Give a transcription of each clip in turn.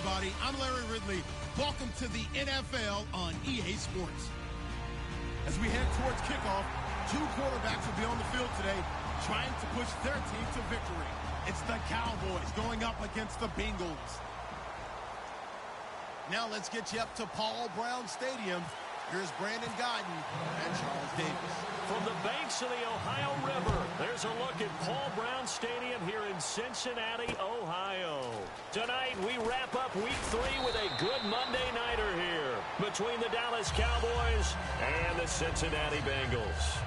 everybody. I'm Larry Ridley. Welcome to the NFL on EA Sports. As we head towards kickoff, two quarterbacks will be on the field today trying to push their team to victory. It's the Cowboys going up against the Bengals. Now let's get you up to Paul Brown Stadium. Here's Brandon Guyton and Charles Davis. From the banks of the Ohio River, there's a look at Paul Brown Stadium here in Cincinnati, Ohio. Tonight, we wrap up Week 3 with a good Monday nighter here between the Dallas Cowboys and the Cincinnati Bengals.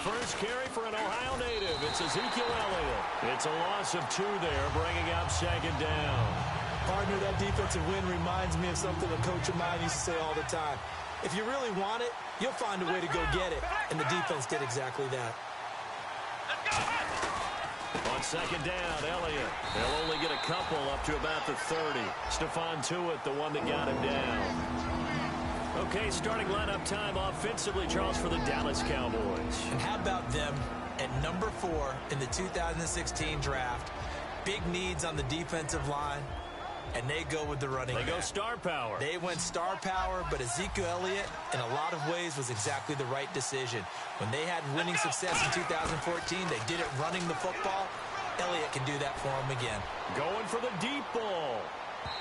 First carry for an Ohio native. It's Ezekiel Elliott. It's a loss of 2 there, bringing up second down. Partner, that defensive win reminds me of something a coach of mine used to say all the time. If you really want it, you'll find a way to go get it. And the defense did exactly that. On second down, Elliott. They'll only get a couple up to about the 30. Stephon Tuitt, the one that got him down. Okay, starting lineup time offensively, Charles, for the Dallas Cowboys. And how about them at number 4 in the 2016 draft? Big needs on the defensive line, and they go with the running back. They go star power. They went star power, but Ezekiel Elliott, in a lot of ways, was exactly the right decision. When they had winning success in 2014, they did it running the football. Elliott can do that for them again. Going for the deep ball.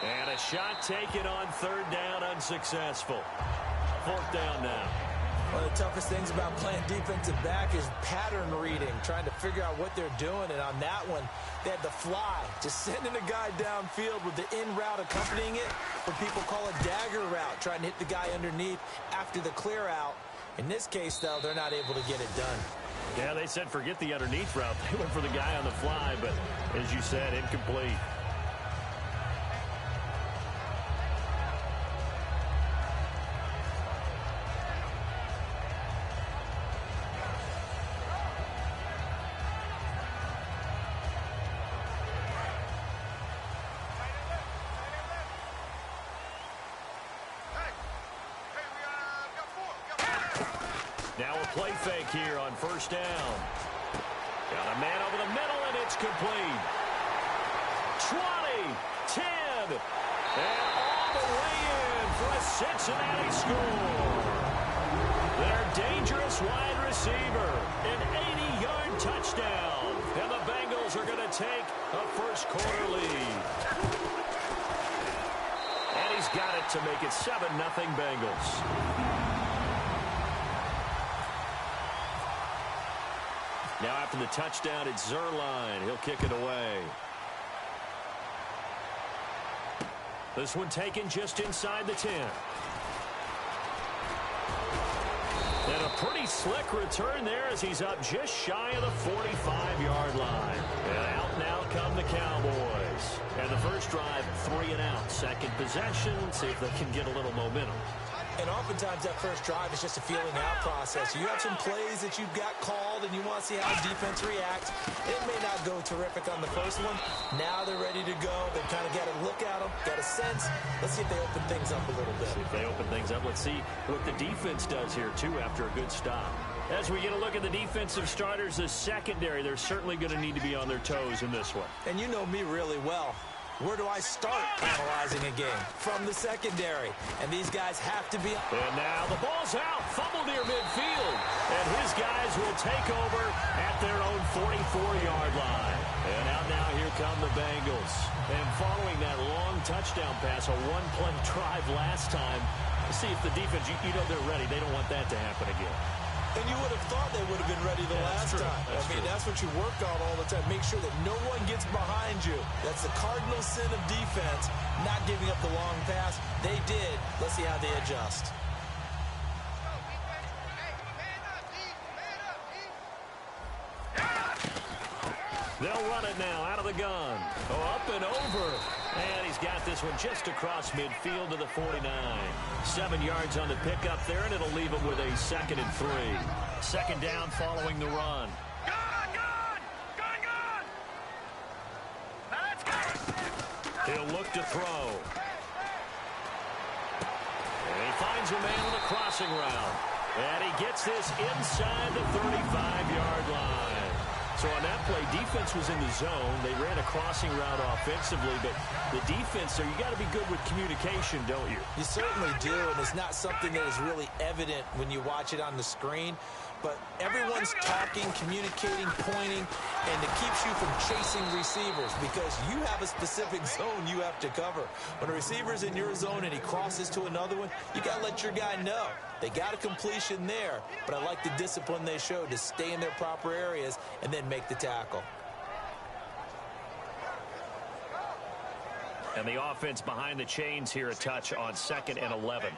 And a shot taken on third down, unsuccessful. Fourth down now. One of the toughest things about playing defensive back is pattern reading, trying to figure out what they're doing. And on that one, they had the fly, just sending a guy downfield with the in route accompanying it. What people call a dagger route, trying to hit the guy underneath after the clear out. In this case, though, they're not able to get it done. Yeah, they said forget the underneath route. They went for the guy on the fly, but as you said, incomplete. Now a play fake here on first down. Got a man over the middle, and it's complete. 20, 10, and all the way in for a Cincinnati score. Their dangerous wide receiver, an 80-yard touchdown. And the Bengals are going to take a first-quarter lead. And he's got it to make it 7-0 Bengals. Now after the touchdown, it's Zerline. He'll kick it away. This one taken just inside the 10. And a pretty slick return there as he's up just shy of the 45-yard line. And out now come the Cowboys. And the first drive, 3 and out. Second possession. See if they can get a little momentum. And oftentimes that first drive is just a feeling out process. You have some plays that you've got called and you want to see how defense reacts. It may not go terrific on the first one. Now they're ready to go. They've kind of got a look at them, got a sense. Let's see if they open things up a little bit. See if they open things up. Let's see what the defense does here, too, after a good stop. As we get a look at the defensive starters, the secondary, they're certainly going to need to be on their toes in this one. And you know me really well. Where do I start analyzing a game? From the secondary. And these guys have to be... And now the ball's out. Fumble near midfield. And his guys will take over at their own 44-yard line. And out now, here come the Bengals. And following that long touchdown pass, a one-play drive last time, see if the defense, you know they're ready. They don't want that to happen again. And you would have thought they would have been ready the last time. That's what you work on all the time. Make sure that no one gets behind you. That's the cardinal sin of defense, not giving up the long pass. They did. Let's see how they adjust. They'll run it now out of the gun. Oh, up and over. And he's got this one just across midfield to the 49. 7 yards on the pickup there, and it'll leave him with a 2nd and 3. 2nd down following the run. He'll look to throw. And he finds a man on a crossing route. And he gets this inside the 35-yard line. So on that play, defense was in the zone. They ran a crossing route offensively, but the defense there, you got to be good with communication, don't you? You certainly do, and it's not something that is really evident when you watch it on the screen. But everyone's talking, communicating, pointing, and it keeps you from chasing receivers because you have a specific zone you have to cover. When a receiver's in your zone and he crosses to another one, you got to let your guy know. They got a completion there, but I like the discipline they showed to stay in their proper areas and then make the tackle. And the offense behind the chains here, a touch on 2nd and 11.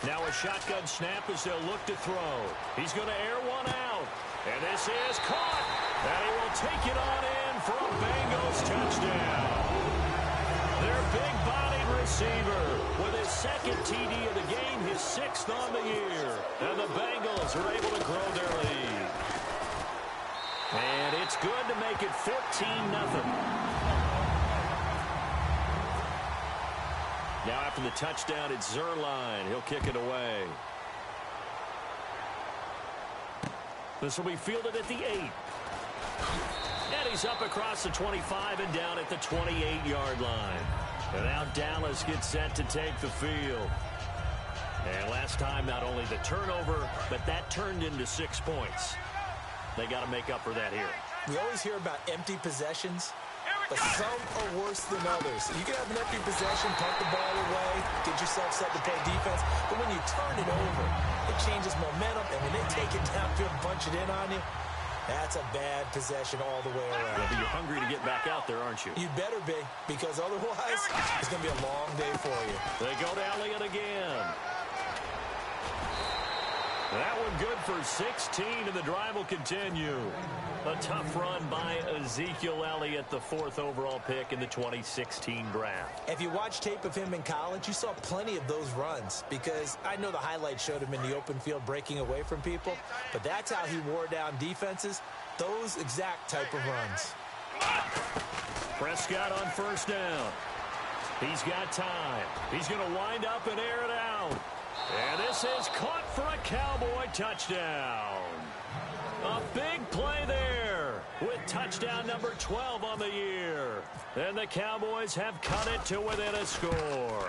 Now a shotgun snap as they'll look to throw. He's going to air one out. And this is caught. And he will take it on in for a Bengals touchdown. Their big-bodied receiver with his 2nd TD of the game, his 6th on the year. And the Bengals are able to grow their lead. And it's good to make it 14-0. Now after the touchdown, it's Zerline. He'll kick it away. This will be fielded at the 8. And he's up across the 25 and down at the 28-yard line. And now Dallas gets set to take the field. And last time, not only the turnover, but that turned into 6 points. They got to make up for that here. We always hear about empty possessions, but some are worse than others. You can have an empty possession, punt the ball away, get yourself set to play defense, but when you turn it over, it changes momentum, and when they take it downfield and punch it in on you, that's a bad possession all the way around. Yeah, but you're hungry to get back out there, aren't you? You better be, because otherwise, it's going to be a long day for you. They go to Elliott again. That one good for 16, and the drive will continue. A tough run by Ezekiel Elliott, the 4th overall pick in the 2016 draft. If you watch tape of him in college, you saw plenty of those runs because I know the highlights showed him in the open field breaking away from people, but that's how he wore down defenses, those exact type of runs. Prescott on 1st down. He's got time. He's going to wind up and air it out. And this is caught for a Cowboy touchdown. A big play there with touchdown number 12 on the year. And the Cowboys have cut it to within a score.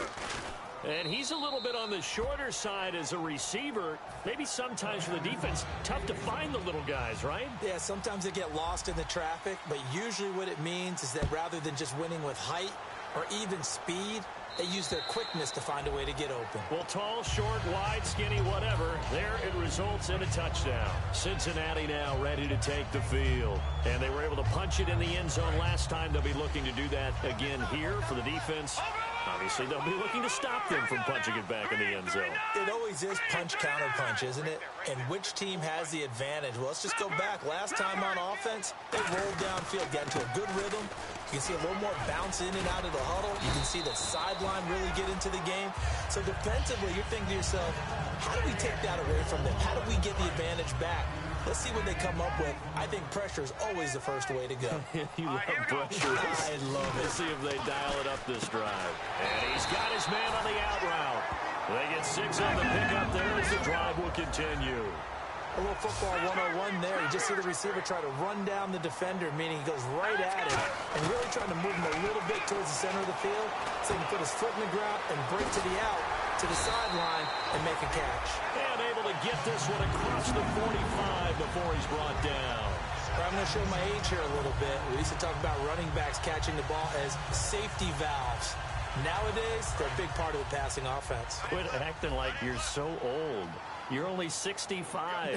And he's a little bit on the shorter side as a receiver. Maybe sometimes for the defense, tough to find the little guys, right? Yeah, sometimes they get lost in the traffic, but usually what it means is that rather than just winning with height or even speed, they use their quickness to find a way to get open. Well, tall, short, wide, skinny, whatever, there it results in a touchdown. Cincinnati now ready to take the field. And they were able to punch it in the end zone last time. They'll be looking to do that again here for the defense. Obviously, they'll be looking to stop them from punching it back in the end zone. It always is punch-counter-punch, isn't it? And which team has the advantage? Well, let's just go back. Last time on offense, they rolled downfield, got into a good rhythm. You can see a little more bounce in and out of the huddle. You can see the sideline really get into the game. So defensively, you're thinking to yourself, how do we take that away from them? How do we get the advantage back? Let's see what they come up with. I think pressure is always the first way to go. You love pressure. I love it. Let's see if they dial it up this drive. And he's got his man on the out route. They get 6 on the pickup there as the drive will continue. A little football 101 there. You just see the receiver try to run down the defender, meaning he goes right at it and really trying to move him a little bit towards the center of the field so he can put his foot in the ground and break to the out, to the sideline, and make a catch. And able to get this one across the 45 before he's brought down. I'm going to show my age here a little bit. We used to talk about running backs catching the ball as safety valves. Nowadays, they're a big part of the passing offense. Quit acting like you're so old. You're only 65.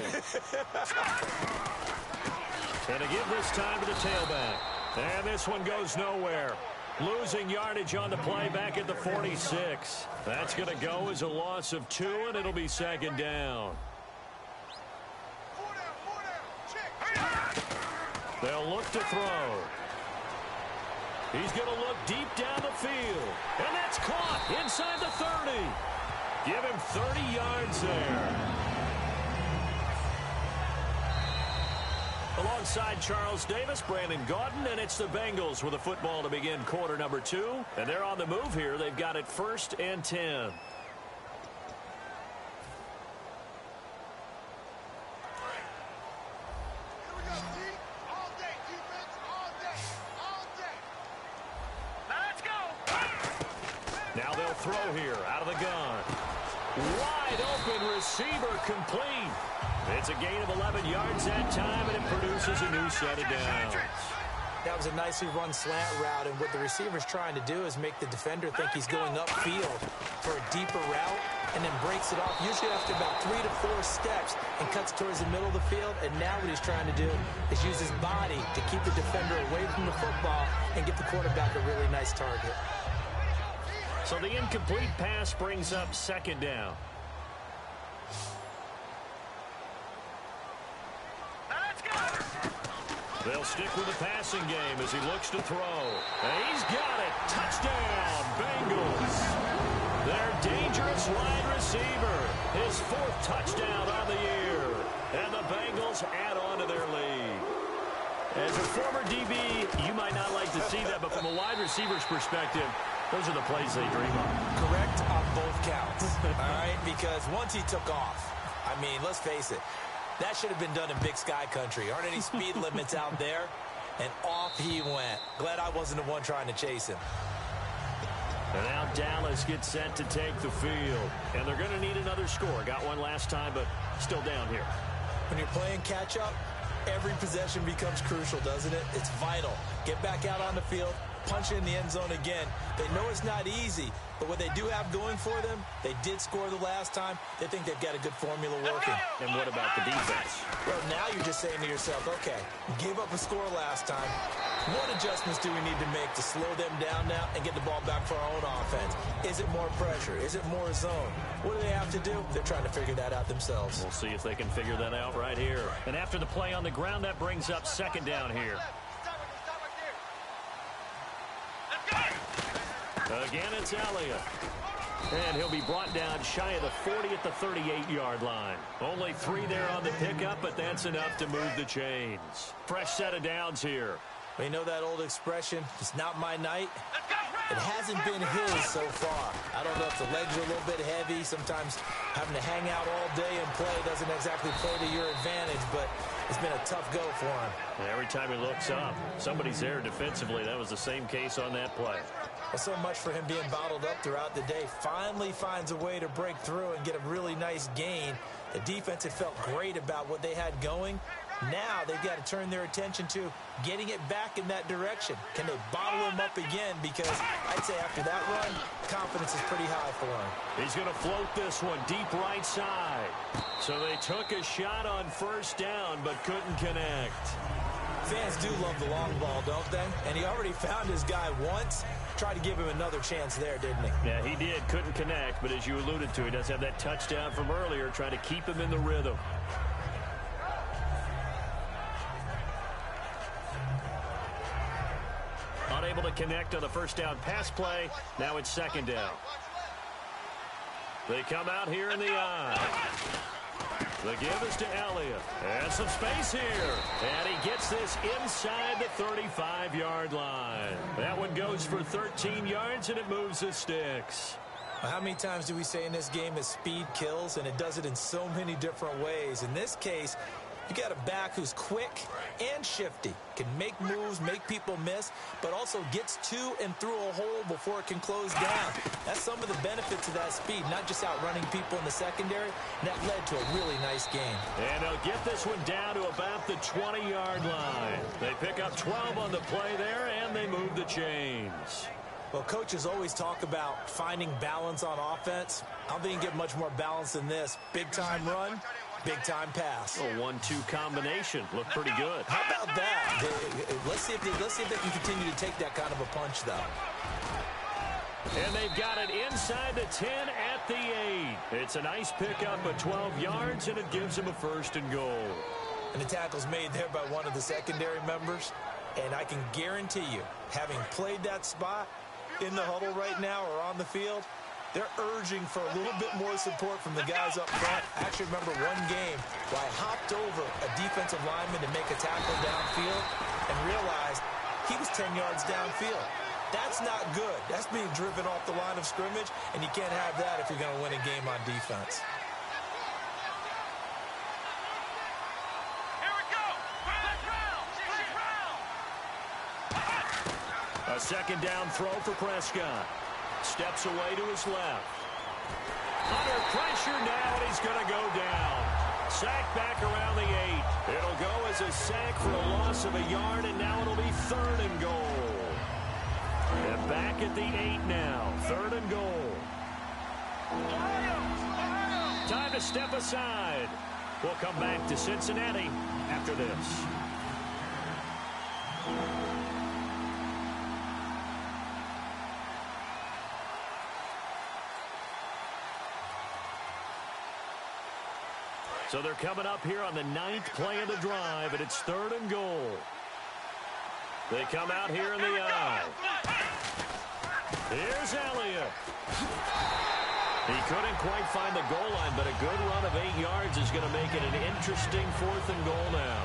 And to give this time to the tailback. And this one goes nowhere. Losing yardage on the play back at the 46. That's going to go as a loss of 2, and it'll be 2nd down. They'll look to throw. He's going to look deep down the field. And that's caught inside the 30. Give him 30 yards there. Alongside Charles Davis, Brandon Gaudin, and it's the Bengals with a football to begin quarter number 2. And they're on the move here. They've got it 1st and 10. Now they'll throw here out of the gun. Wide open receiver complete. It's a gain of 11 yards that time, and it produces a new set of downs. That was a nicely run slant route, and what the receiver's trying to do is make the defender think he's going upfield for a deeper route, and then breaks it off, usually after about 3 to 4 steps, and cuts towards the middle of the field. And now what he's trying to do is use his body to keep the defender away from the football and get the quarterback a really nice target. So the incomplete pass brings up 2nd down. They'll stick with the passing game as he looks to throw. And he's got it. Touchdown, Bengals. Their dangerous wide receiver. His 4th touchdown on the year. And the Bengals add on to their lead. As a former DB, you might not like to see that, but from a wide receiver's perspective, those are the plays they dream of. Correct on both counts. All right, because once he took off, I mean, let's face it, that should have been done in Big Sky country. Aren't any speed limits out there? And off he went. Glad I wasn't the one trying to chase him. And now Dallas gets set to take the field. And they're going to need another score. Got one last time, but still down here. When you're playing catch-up, every possession becomes crucial, doesn't it? It's vital. Get back out on the field, punch in the end zone again. They know it's not easy, but what they do have going for them, they did score the last time. They think they've got a good formula working. And what about the defense? Well, now you're just saying to yourself, okay, gave up a score last time. What adjustments do we need to make to slow them down now and get the ball back for our own offense? Is it more pressure? Is it more zone? What do they have to do? They're trying to figure that out themselves. We'll see if they can figure that out right here. And after the play on the ground, that brings up 2nd down here. Again, it's Elliott. And he'll be brought down shy of the 40 at the 38-yard line. Only 3 there on the pickup, but that's enough to move the chains. Fresh set of downs here. Well, you know that old expression, it's not my night? It hasn't been his so far. I don't know if the legs are a little bit heavy. Sometimes having to hang out all day and play doesn't exactly play to your advantage, but it's been a tough go for him. And every time he looks up, somebody's there defensively. That was the same case on that play. Well, so much for him being bottled up throughout the day. Finally finds a way to break through and get a really nice gain. The defense had felt great about what they had going. Now they've got to turn their attention to getting it back in that direction. Can they bottle him up again? Because I'd say after that run, confidence is pretty high for him. He's going to float this one deep right side. So they took a shot on 1st down, but couldn't connect. Fans do love the long ball, don't they? And he already found his guy once. Tried to give him another chance there, didn't he? Yeah, he did. Couldn't connect, but as you alluded to, he does have that touchdown from earlier, trying to keep him in the rhythm. Unable to connect on the 1st down pass play. Now it's 2nd down. They come out here in the eye. The give is to Elliott. And some space here. And he gets this inside the 35-yard line. That one goes for 13 yards, and it moves the sticks. How many times do we say in this game that speed kills, and it does it in so many different ways? In this case, you got a back who's quick and shifty, can make moves, make people miss, but also gets to and through a hole before it can close down. That's some of the benefits of that speed, not just outrunning people in the secondary. And that led to a really nice game. And they'll get this one down to about the 20-yard line. They pick up 12 on the play there, and they move the chains. Well, coaches always talk about finding balance on offense. I don't think you can get much more balance than this. Big-time run, big-time pass. A 1-2 combination. Looked pretty good. How about that? Let's see if they can continue to take that kind of a punch, though. And they've got it inside the 10 at the 8. It's a nice pickup of 12 yards, and it gives them a 1st and goal. And the tackle's made there by one of the secondary members. And I can guarantee you, having played that spot in the huddle right now or on the field, they're urging for a little bit more support from the guys up front. I actually remember one game where I hopped over a defensive lineman to make a tackle downfield and realized he was 10 yards downfield. That's not good. That's being driven off the line of scrimmage, and you can't have that if you're going to win a game on defense. A second down throw for Prescott. Steps away to his left. Under pressure now, and he's going to go down. Sack back around the 8. It'll go as a sack for a loss of a yard, and now it'll be 3rd and goal. And back at the 8 now. 3rd and goal. Time to step aside. We'll come back to Cincinnati after this. So they're coming up here on the 9th play of the drive, and it's 3rd and goal. They come out here in the eye. Here's Elliott. He couldn't quite find the goal line, but a good run of 8 yards is going to make it an interesting 4th and goal now.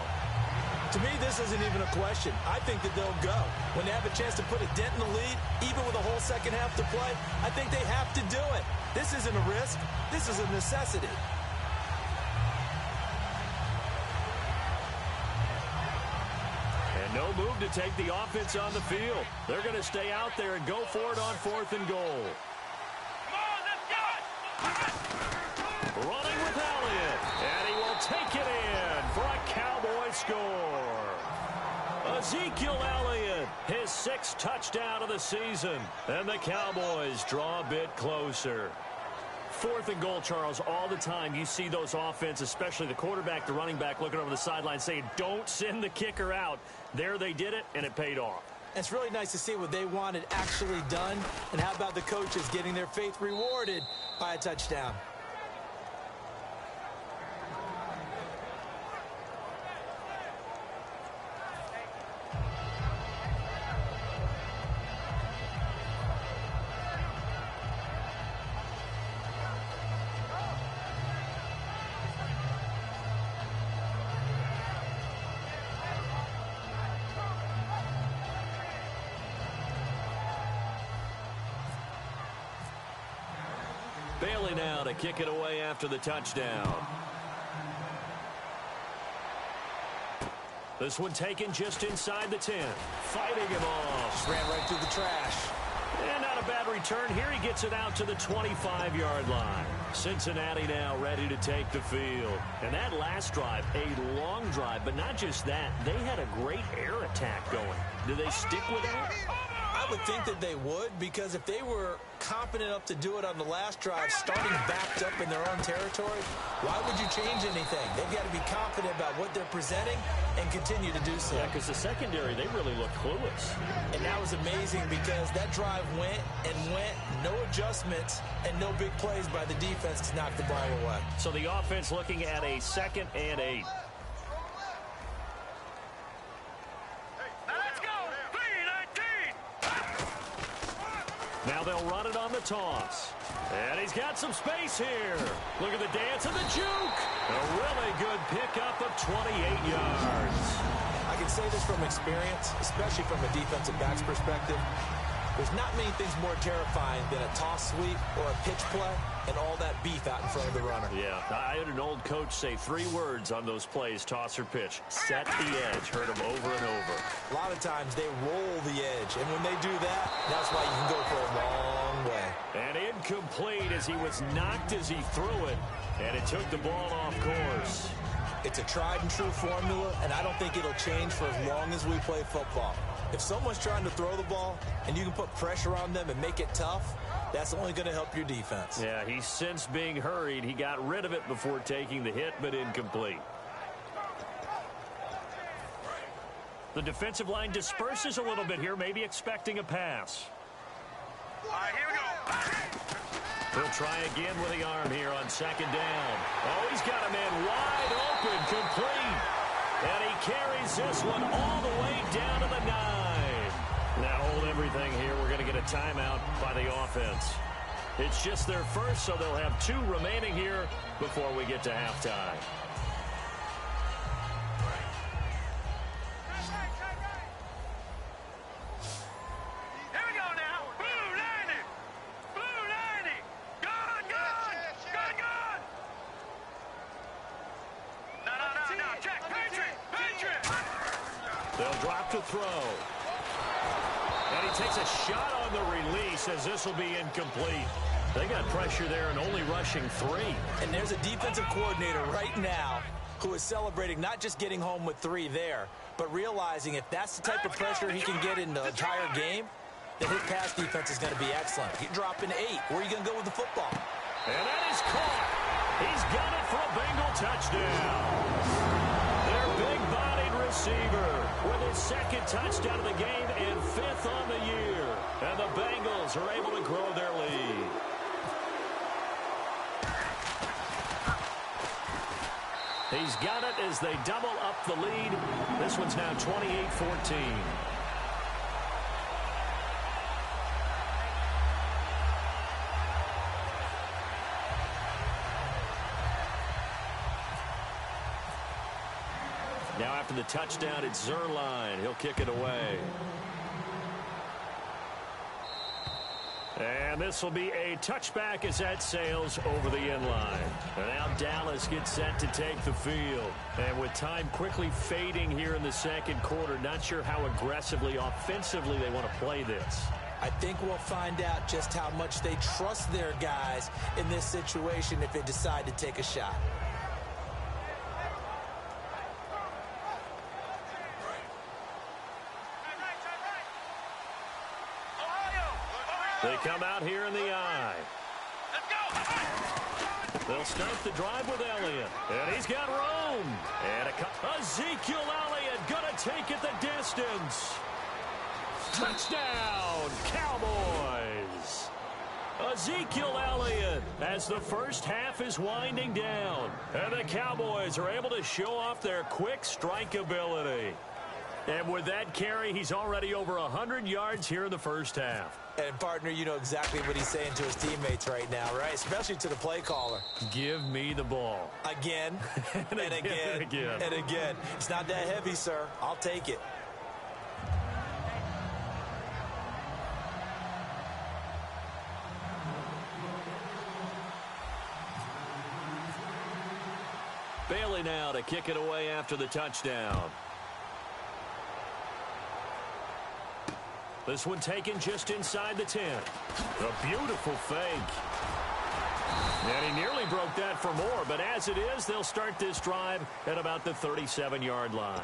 To me, this isn't even a question. I think that they'll go. When they have a chance to put a dent in the lead, even with a whole second half to play, I think they have to do it. This isn't a risk. This is a necessity. No move to take the offense on the field. They're going to stay out there and go for it on 4th and goal. Running with Elliott, and he will take it in for a Cowboy score. Ezekiel Elliott, his 6th touchdown of the season, and the Cowboys draw a bit closer. 4th and goal, Charles, all the time you see those offenses, especially the quarterback, the running back, looking over the sideline saying, don't send the kicker out. There they did it, and it paid off. It's really nice to see what they wanted actually done. And how about the coaches getting their faith rewarded by a touchdown? Bailey now to kick it away after the touchdown. This one taken just inside the 10. Fighting him off. Just ran right through the trash. And not a bad return. Here he gets it out to the 25-yard line. Cincinnati now ready to take the field. And that last drive, a long drive, but not just that. They had a great air attack going. Do they stick with that? I would think that they would, because if they were confident enough to do it on the last drive, starting backed up in their own territory, why would you change anything? They've got to be confident about what they're presenting and continue to do so. Yeah, because the secondary, they really looked clueless. And that was amazing because that drive went and went, no adjustments, and no big plays by the defense to knock the ball away. So the offense looking at a 2nd and 8. Now they'll run it on the toss. And he's got some space here. Look at the dance and the juke. A really good pickup of 28 yards. I can say this from experience, especially from a defensive back's perspective. There's not many things more terrifying than a toss sweep or a pitch play and all that beef out in front of the runner. Yeah, I had an old coach say 3 words on those plays, toss or pitch. Set the edge. Heard him over and over. A lot of times they roll the edge, and when they do that, that's why you can go for a long way. And incomplete as he was knocked as he threw it, and it took the ball off course. It's a tried and true formula, and I don't think it'll change for as long as we play football. If someone's trying to throw the ball and you can put pressure on them and make it tough, that's only going to help your defense. Yeah, he's since being hurried. He got rid of it before taking the hit, but incomplete. The defensive line disperses a little bit here, maybe expecting a pass. All right, here we go. He'll try again with the arm here on 2nd down. Oh, he's got a man wide open, complete. And he carries this one all the way down to the 9. Now hold everything here. We're going to get a timeout by the offense. It's just their first, so they'll have 2 remaining here before we get to halftime. They'll drop to throw. And he takes a shot on the release as this will be incomplete. They got pressure there and only rushing 3. And there's a defensive coordinator right now who is celebrating not just getting home with 3 there, but realizing if that's the type of pressure he can get in the entire game, then his pass defense is going to be excellent. You're dropping 8. Where are you going to go with the football? And that is caught. He's got it for a Bengal touchdown. Their big-bodied receiver with his 2nd touchdown of the game and 5th on the year. And the Bengals are able to grow their lead. He's got it as they double up the lead. This one's now 28-14. Now after the touchdown, it's Zerline. He'll kick it away. And this will be a touchback as that sails over the end line. And now Dallas gets set to take the field. And with time quickly fading here in the 2nd quarter, not sure how aggressively, offensively they want to play this. I think we'll find out just how much they trust their guys in this situation if they decide to take a shot. They come out here in the eye. They'll start the drive with Elliott. And he's got room. And Ezekiel Elliott going to take it the distance. Touchdown, Cowboys. Ezekiel Elliott as the first half is winding down. And the Cowboys are able to show off their quick strike ability. And with that carry, he's already over 100 yards here in the first half. And, partner, you know exactly what he's saying to his teammates right now, right? Especially to the play caller. Give me the ball. Again, and again, and again. It's not that heavy, sir. I'll take it. Bailey now to kick it away after the touchdown. This one taken just inside the 10. A beautiful fake. And he nearly broke that for more, but as it is, they'll start this drive at about the 37-yard line.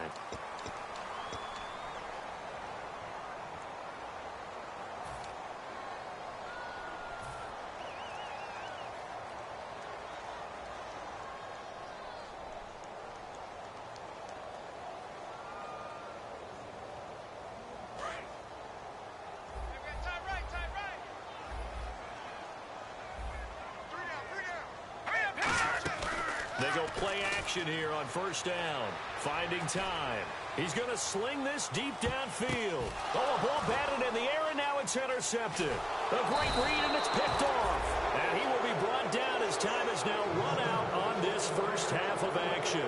They go play action here on first down. Finding time. He's going to sling this deep downfield. Oh, a ball batted in the air, and now it's intercepted. A great read, and it's picked off. And he will be brought down as time is now run out on this first half of action.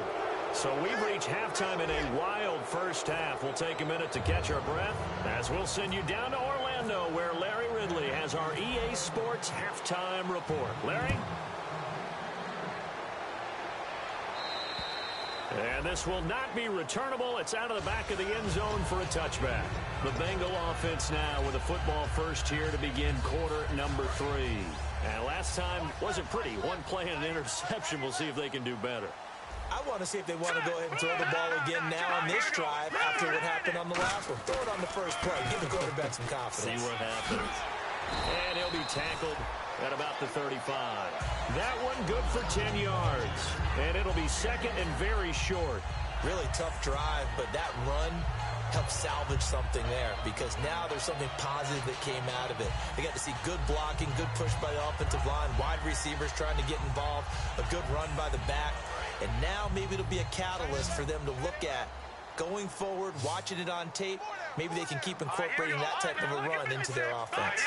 So we've reached halftime in a wild first half. We'll take a minute to catch our breath as we'll send you down to Orlando, where Larry Ridley has our EA Sports halftime report. Larry? And this will not be returnable. It's out of the back of the end zone for a touchback. The Bengal offense now with a football first here to begin quarter number 3. And last time wasn't pretty. One play and an interception. We'll see if they can do better. I want to see if they want to go ahead and throw the ball again now on this drive after what happened on the last one. Throw it on the first play. Give the quarterback some confidence. See what happens. And he'll be tackled at about the 35. That one good for 10 yards. And it'll be second and very short. Really tough drive, but that run helped salvage something there because now there's something positive that came out of it. They got to see good blocking, good push by the offensive line, wide receivers trying to get involved, a good run by the back. And now maybe it'll be a catalyst for them to look at going forward, watching it on tape. Maybe they can keep incorporating that type of a run into their offense.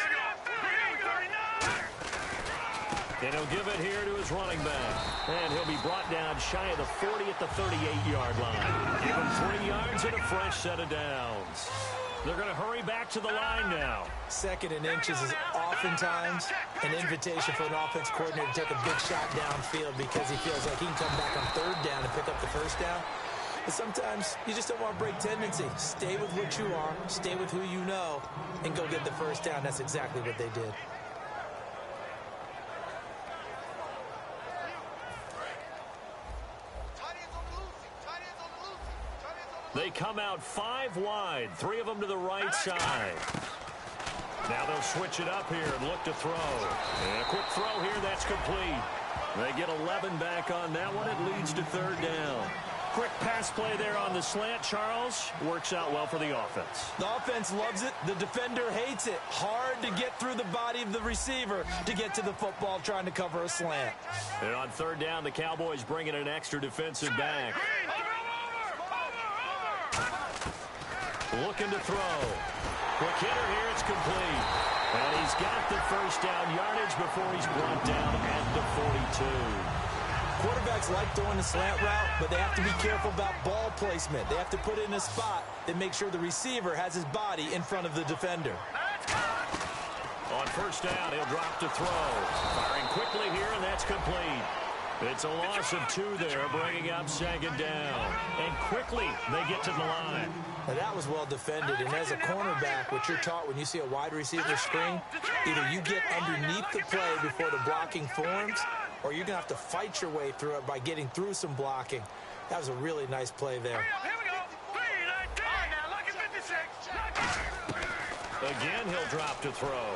And he'll give it here to his running back. And he'll be brought down shy of the 40 at the 38-yard line. Give him 3 yards and a fresh set of downs. They're going to hurry back to the line now. 2nd and inches is oftentimes an invitation for an offense coordinator to take a big shot downfield because he feels like he can come back on 3rd down and pick up the 1st down. But sometimes you just don't want to break tendency. Stay with what you are, stay with who you know, and go get the 1st down. That's exactly what they did. They come out 5 wide, 3 of them to the right side. Now they'll switch it up here and look to throw. And a quick throw here, that's complete. They get 11 back on that one. It leads to 3rd down. Quick pass play there on the slant, Charles. Works out well for the offense. The offense loves it. The defender hates it. Hard to get through the body of the receiver to get to the football trying to cover a slant. And on 3rd down, the Cowboys bring in an extra defensive back. Looking to throw. Quick hitter here, it's complete. And he's got the 1st down yardage before he's brought down at the 42. Quarterbacks like throwing the slant route, but they have to be careful about ball placement. They have to put it in a spot that makes sure the receiver has his body in front of the defender. On 1st down, he'll drop to throw. Firing quickly here, and that's complete. It's a loss of 2 there, bringing up 2nd down. And quickly, they get to the line. Now that was well defended, and as a cornerback, what you're taught when you see a wide receiver screen, either you get underneath the play before the blocking forms, or you're going to have to fight your way through it by getting through some blocking. That was a really nice play there. Again, he'll drop to throw.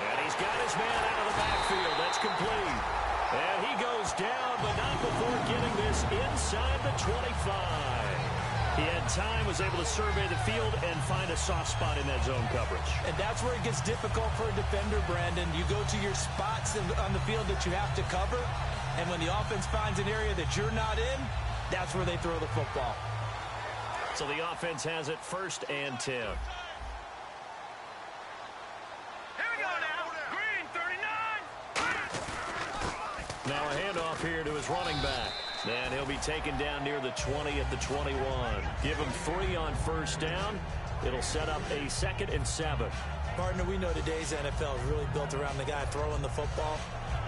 And he's got his man out of the backfield. That's complete. And he goes down, but not before getting this inside the 25. He had time, was able to survey the field and find a soft spot in that zone coverage. And that's where it gets difficult for a defender, Brandon. You go to your spots on the field that you have to cover, and when the offense finds an area that you're not in, that's where they throw the football. So the offense has it 1st and 10. Here we go now. Green, 39. Now a handoff here to his running back. And he'll be taken down near the 20 at the 21. Give him 3 on 1st down. It'll set up a 2nd and 7. Partner, we know today's NFL is really built around the guy throwing the football.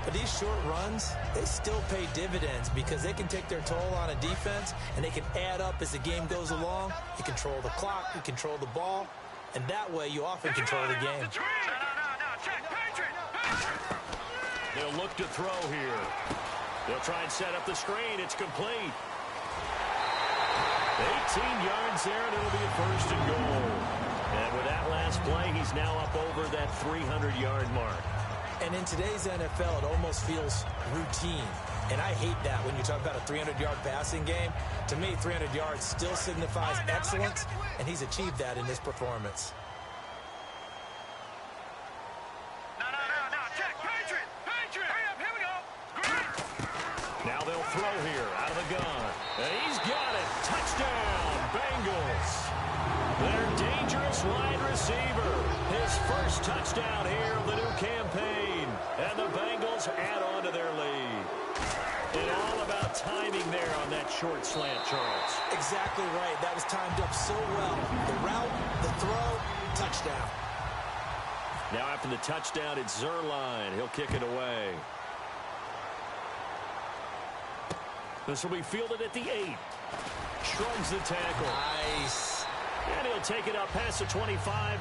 But these short runs, they still pay dividends because they can take their toll on a defense and they can add up as the game goes along. You control the clock, you control the ball, and that way you often control the game. They'll look to throw here. They'll try and set up the screen. It's complete. 18 yards there, and it'll be a 1st and goal. And with that last play, he's now up over that 300-yard mark. And in today's NFL, it almost feels routine. And I hate that when you talk about a 300-yard passing game. To me, 300 yards still signifies excellence, and he's achieved that in this performance. Now they'll throw here out of the gun. And he's got it. Touchdown, Bengals. Their dangerous wide receiver. His 1st touchdown here of the new campaign. And the Bengals add on to their lead. And all about timing there on that short slant, Charles. Exactly right. That was timed up so well. The route, the throw, touchdown. Now after the touchdown, it's Zerline. He'll kick it away. This will be fielded at the 8. Shrugs the tackle. Nice. And he'll take it up past the 25.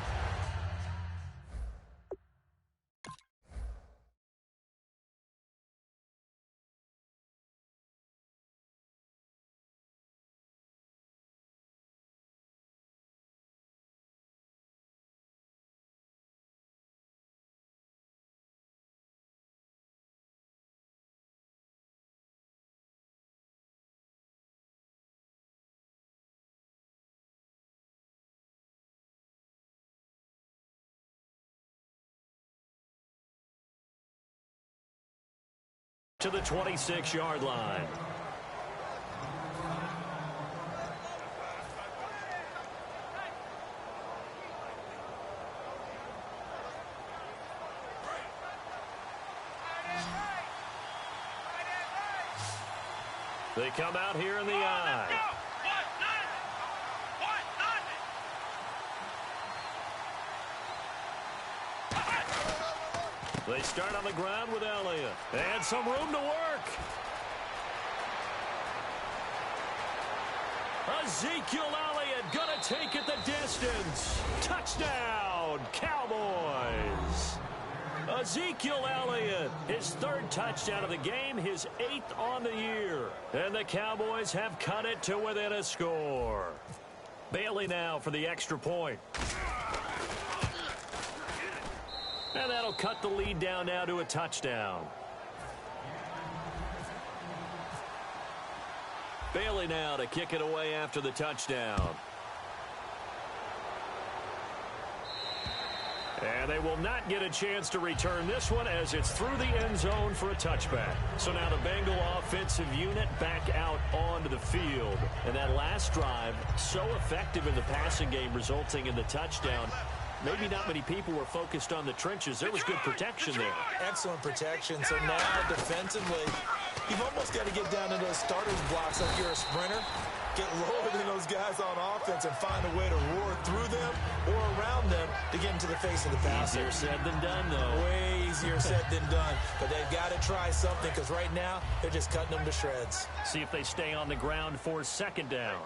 to the 26-yard line. They come out here in the eye. They start on the ground with Elliott. And some room to work. Ezekiel Elliott going to take it the distance. Touchdown, Cowboys. Ezekiel Elliott, his third touchdown of the game, his 8th on the year. And the Cowboys have cut it to within a score. Bailey now for the extra point. And that'll cut the lead down now to a touchdown. Bailey now to kick it away after the touchdown. And they will not get a chance to return this one as it's through the end zone for a touchback. So now the Bengal offensive unit back out onto the field. And that last drive, so effective in the passing game, resulting in the touchdown. Maybe not many people were focused on the trenches. There was good protection there. Excellent protection. So now defensively, you've almost got to get down to those starters blocks like you're a sprinter. Get lower than those guys on offense and find a way to roar through them or around them to get into the face of the passer. Easier said than done, though. Way easier said than done. But they've got to try something because right now they're just cutting them to shreds. See if they stay on the ground for second down.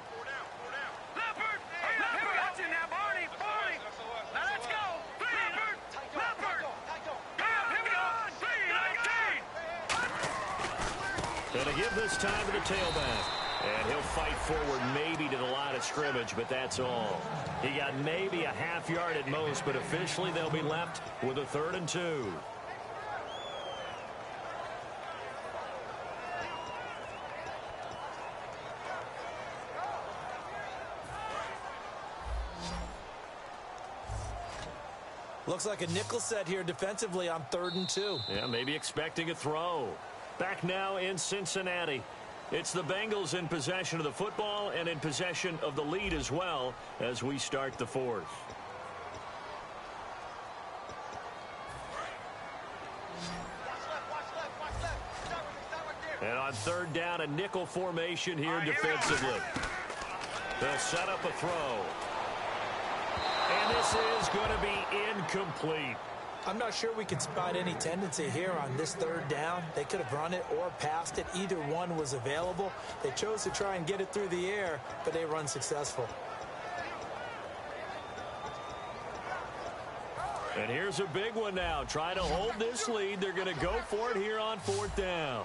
Going to give this time to the tailback. And he'll fight forward maybe to the line of scrimmage, but that's all. He got maybe a half yard at most, but officially they'll be left with a 3rd and 2. Looks like a nickel set here defensively on 3rd and 2. Yeah, maybe expecting a throw. Back now in Cincinnati. It's the Bengals in possession of the football and in possession of the lead as well as we start the 4th. And on 3rd down, a nickel formation here defensively. They'll set up a throw. And this is going to be incomplete. I'm not sure we can spot any tendency here on this 3rd down. They could have run it or passed it. Either one was available. They chose to try and get it through the air, but they run successful. And here's a big one now. Trying to hold this lead. They're going to go for it here on 4th down.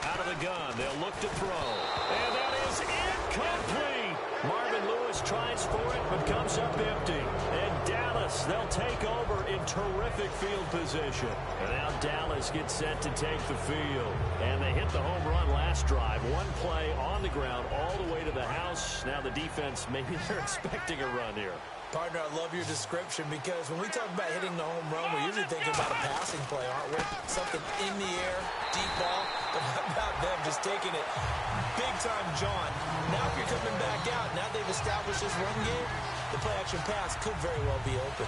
Out of the gun. They'll look to throw. And that is incomplete. Marvin Lewis tries for it, but comes up empty. And Dallas, they'll take over in terrific field position. And now Dallas gets set to take the field. And they hit the home run last drive. One play on the ground all the way to the house. Now the defense, maybe they're expecting a run here. Partner, I love your description because when we talk about hitting the home run, we're usually thinking about a passing play, aren't we? Something in the air, deep ball. But how about them just taking it big-time, John? Now if you're coming back out, now they've established this run game, the play-action pass could very well be open.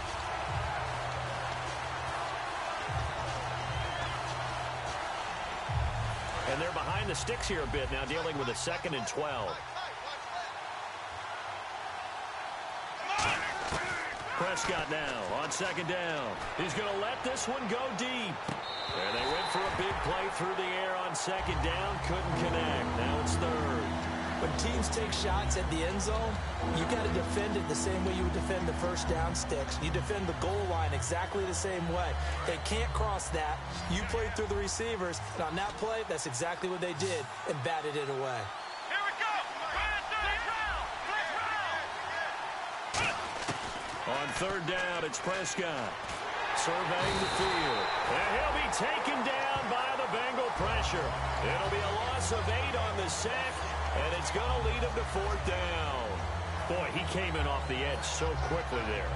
And they're behind the sticks here a bit now, dealing with a 2nd and 12. Prescott now on 2nd down. He's going to let this one go deep. And they went for a big play through the air on 2nd down. Couldn't connect. Now it's 3rd. When teams take shots at the end zone, you got to defend it the same way you would defend the first down sticks. You defend the goal line exactly the same way. They can't cross that. You played through the receivers, and on that play, that's exactly what they did and batted it away. On 3rd down, it's Prescott surveying the field. And he'll be taken down by the Bengal pressure. It'll be a loss of 8 on the sack, and it's going to lead him to 4th down. Boy, he came in off the edge so quickly there.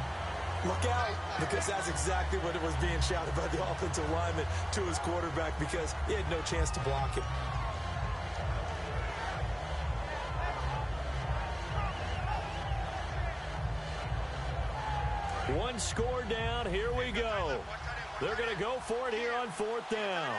Look out, because that's exactly what it was being shouted by the offensive lineman to his quarterback because he had no chance to block him. One score down. Here we go. They're going to go for it here on 4th down.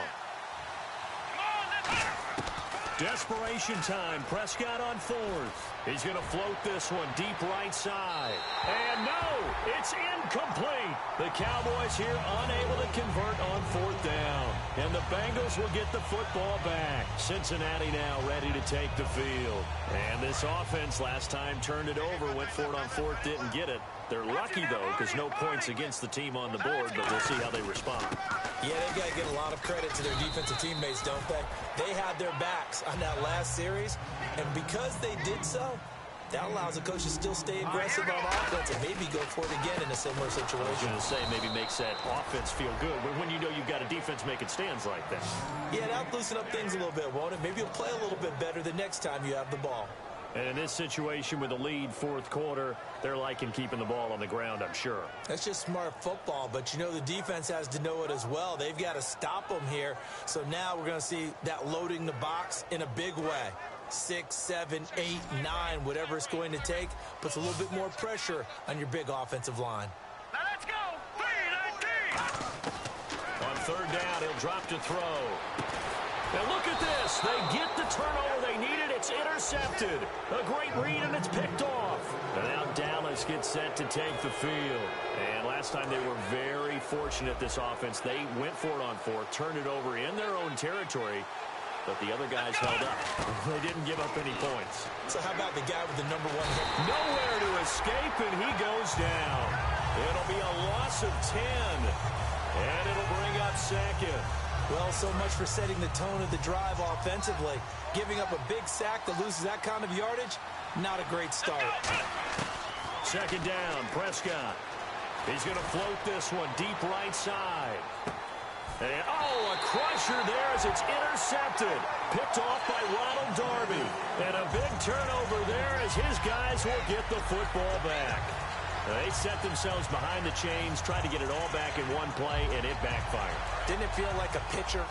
Desperation time. Prescott on 4th. He's going to float this one deep right side. And no, it's incomplete. The Cowboys here unable to convert on 4th down. And the Bengals will get the football back. Cincinnati now ready to take the field. And this offense last time turned it over, went for it on 4th, didn't get it. They're lucky, though, because no points against the team on the board, but we'll see how they respond. Yeah, they got to give a lot of credit to their defensive teammates, don't they? They had their backs on that last series, and because they did so, that allows the coach to still stay aggressive on offense and maybe go for it again in a similar situation. I was going to say, maybe makes that offense feel good when you know you've got a defense making stands like that. Yeah, that'll loosen up things a little bit, won't it? Maybe you'll play a little bit better the next time you have the ball. And in this situation with a lead 4th quarter, they're liking keeping the ball on the ground, I'm sure. That's just smart football, but you know the defense has to know it as well. They've got to stop them here. So now we're going to see that loading the box in a big way. 6, 7, 8, 9, whatever it's going to take, puts a little bit more pressure on your big offensive line. Now let's go. 3-19. On 3rd down, he'll drop to throw. Now look at this. They get the turnover they needed. It's intercepted. A great read, and it's picked off. And now Dallas gets set to take the field. And last time they were very fortunate, this offense. They went for it on 4th, turned it over in their own territory, but the other guys held up. They didn't give up any points. So how about the guy with the #1 hit? Nowhere to escape, and he goes down. It'll be a loss of 10, and it'll bring up 2nd. Well, so much for setting the tone of the drive offensively. Giving up a big sack that loses that kind of yardage, not a great start. 2nd down, Prescott. He's going to float this one deep right side. And, oh, a crusher there as it's intercepted. Picked off by Ronald Darby. And a big turnover there as his guys will get the football back. They set themselves behind the chains, tried to get it all back in one play, and it backfired. Didn't it feel like a pitcher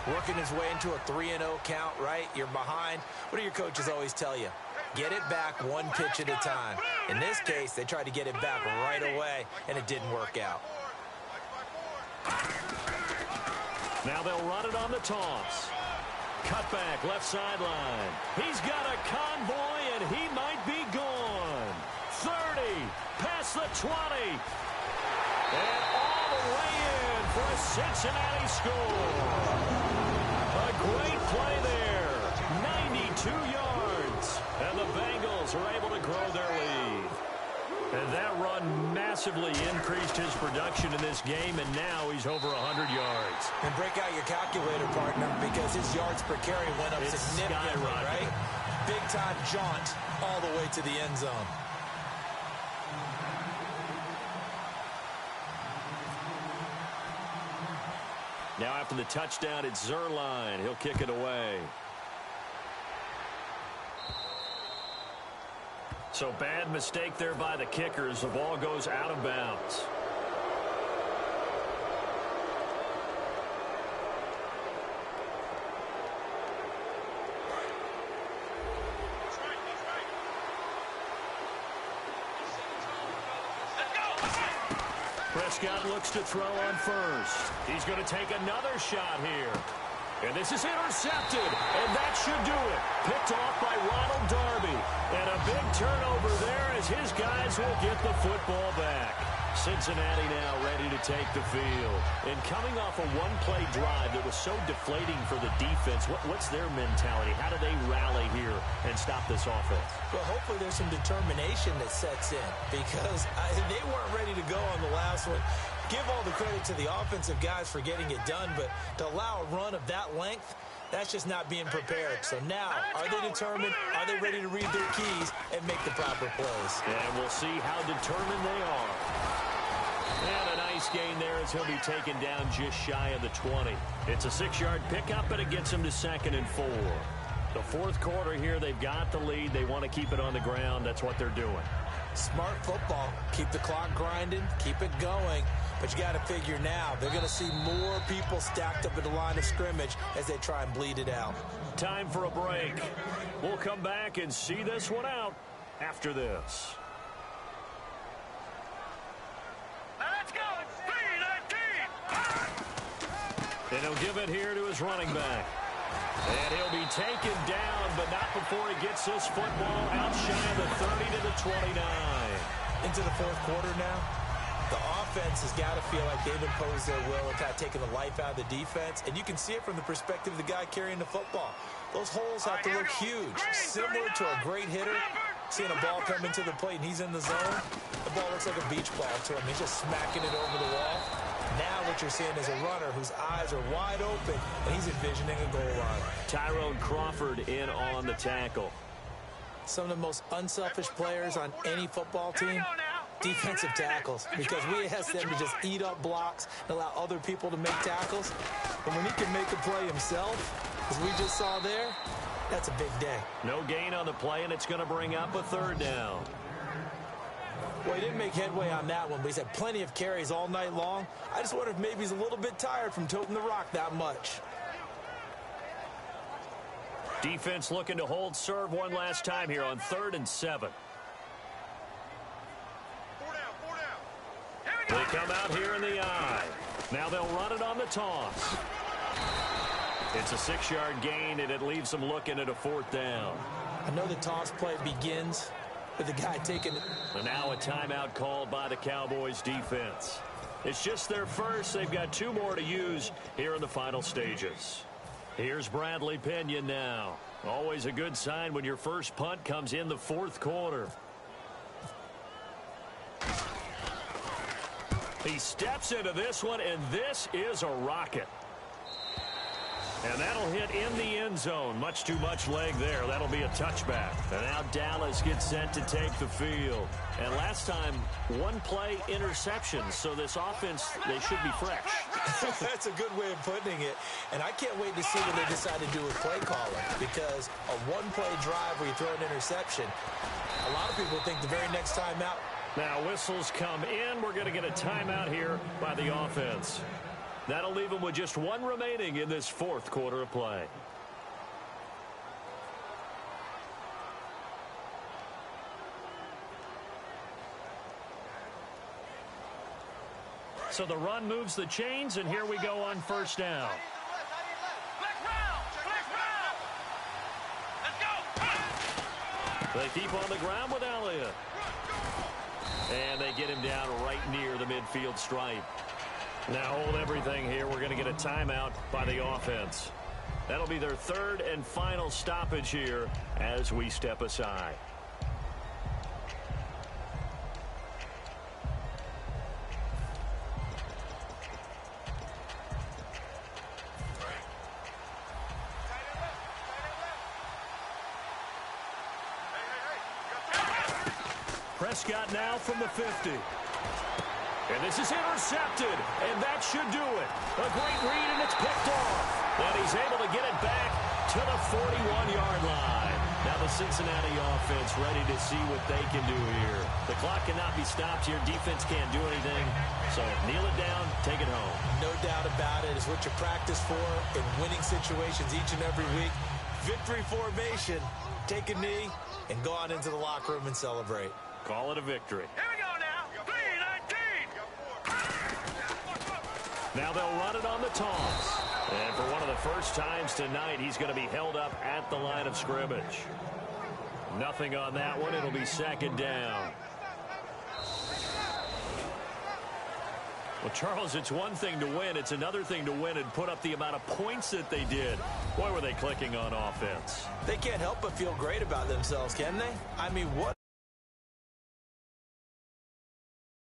working his way into a 3-0 count, right? You're behind. What do your coaches always tell you? Get it back one pitch at a time. In this case, they tried to get it back right away, and it didn't work out. Now they'll run it on the toss. Cutback, left sideline. He's got a convoy, and he might be gone. 30, past the 20. And all the way in for a Cincinnati score. A great play there. 92 yards. And the Bengals are able to grow their lead. And that run massively increased his production in this game, and now he's over 100 yards. And break out your calculator, partner, because his yards per carry went up significantly, right? Big-time jaunt all the way to the end zone. Now after the touchdown, it's Zerline. He'll kick it away. So bad mistake there by the kickers. The ball goes out of bounds. Prescott looks to throw on 1st. He's going to take another shot here. And this is intercepted, and that should do it. Picked off by Ronald Darby. And a big turnover there as his guys will get the football back. Cincinnati now ready to take the field. And coming off a one-play drive that was so deflating for the defense, what's their mentality? How do they rally here and stop this offense? Well, hopefully there's some determination that sets in because they weren't ready to go on the last one. Give all the credit to the offensive guys for getting it done, but to allow a run of that length, that's just not being prepared. So now, are they determined? Are they ready to read their keys and make the proper plays? And we'll see how determined they are. And a nice gain there as he'll be taken down just shy of the 20. It's a 6-yard pickup, but it gets him to 2nd and 4. The 4th quarter here, they've got the lead. They want to keep it on the ground. That's what they're doing. Smart football. Keep the clock grinding. Keep it going. But you got to figure now, they're going to see more people stacked up at the line of scrimmage as they try and bleed it out. Time for a break. We'll come back and see this one out after this. Let's go. 3-19. And he'll give it here to his running back. And he'll be taken down, but not before he gets this football out shy of the 30 to the 29. Into the fourth quarter now. The offense has got to feel like they've imposed their will and kind of taken the life out of the defense. And you can see it from the perspective of the guy carrying the football. Those holes have to look huge. Similar to a great hitter, seeing a ball come into the plate and he's in the zone. The ball looks like a beach ball to him. He's just smacking it over the wall. Now what you're seeing is a runner whose eyes are wide open, and he's envisioning a goal line. Tyrone Crawford in on the tackle. Some of the most unselfish players on any football team, defensive tackles, because we ask them to just eat up blocks and allow other people to make tackles. But when he can make a play himself, as we just saw there, that's a big day. No gain on the play, and it's going to bring up a third down. Well, he didn't make headway on that one, but he's had plenty of carries all night long. I just wonder if maybe he's a little bit tired from toting the rock that much. Defense looking to hold serve one last time here on 3rd and 7. They come out here in the eye. Now they'll run it on the toss. It's a 6-yard gain, and it leaves them looking at a 4th down. I know the toss play begins with the guy taking it. And now a timeout called by the Cowboys defense. It's just their first. They've got 2 more to use here in the final stages. Here's Bradley Pinion now. Always a good sign when your first punt comes in the 4th quarter. He steps into this one, and this is a rocket. And that'll hit in the end zone. Much too much leg there. That'll be a touchback. And now Dallas gets set to take the field. And last time, 1 play interception. So this offense, they should be fresh. That's a good way of putting it. And I can't wait to see what they decide to do with play calling. Because a 1-play drive where you throw an interception, a lot of people think the very next time out. Now whistles come in. We're going to get a timeout here by the offense. That'll leave them with just 1 remaining in this 4th quarter of play. So the run moves the chains, and here we go on 1st down. They keep on the ground with Elliott. And they get him down right near the midfield stripe. Now hold everything here. We're going to get a timeout by the offense. That'll be their 3rd and final stoppage here as we step aside. Prescott now from the 50. And this is intercepted, and that should do it. A great read, and it's picked off. And he's able to get it back to the 41-yard line. Now the Cincinnati offense ready to see what they can do here. The clock cannot be stopped here. Defense can't do anything. So kneel it down, take it home. No doubt about it. It's what you practice for in winning situations each and every week. Victory formation. Take a knee and go on into the locker room and celebrate. Call it a victory. Here we go now. 3-19. Now they'll run it on the toss. And for one of the first times tonight, he's going to be held up at the line of scrimmage. Nothing on that one. It'll be 2nd down. Well, Charles, it's one thing to win. It's another thing to win and put up the amount of points that they did. Boy, were they clicking on offense. They can't help but feel great about themselves, can they? I mean, what